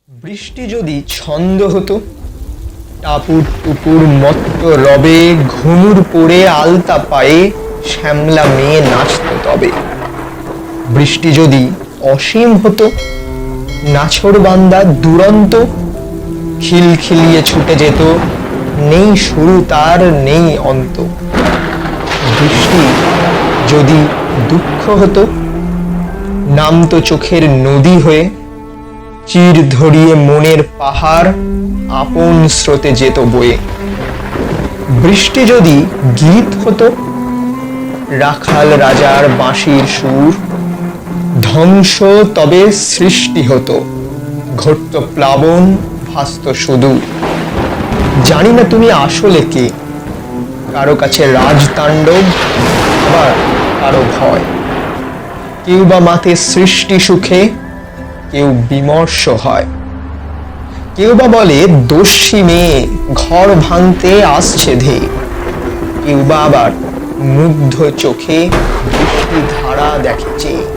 বৃষ্টি যদি ছন্দ হতো, টাপুর টুপুর মত্ত রবে ঘুঙুর পরে আলতা পায়ে শ্যামলা মেয়ে নাচত তবে। বৃষ্টি যদি অসীম হতো, নাছোড়বান্দা দুরন্ত খিলখিলিয়ে ছুটে যেত, নেই শুরু তার নেই অন্ত। বৃষ্টি যদি দুঃখ হতো, নামতো চোখের নদী হয়ে, চির ধরিয়ে মনের পাহাড় আপন স্রোতে যেত বয়ে। বৃষ্টি যদি গীত হতো, রাখাল রাজার বাঁশির সুর, ধ্বংস তবে সৃষ্টি হতো, ঘটত প্লাবন ভাসত সুদূর। জানি না তুমি আসলে কে, কারো কাছে রাজতাণ্ডব, আবার কারো ভয়। কেউ বা মাতে সৃষ্টি সুখে, কেউ বিমর্ষ হয়। কেউ বা বলে দস্যি মেয়ে ঘর ভাঙতে আসছে ধেয়ে। কেউ বা আবার মুগ্ধ চোখে বৃষ্টি ধারা দেখে চেয়ে।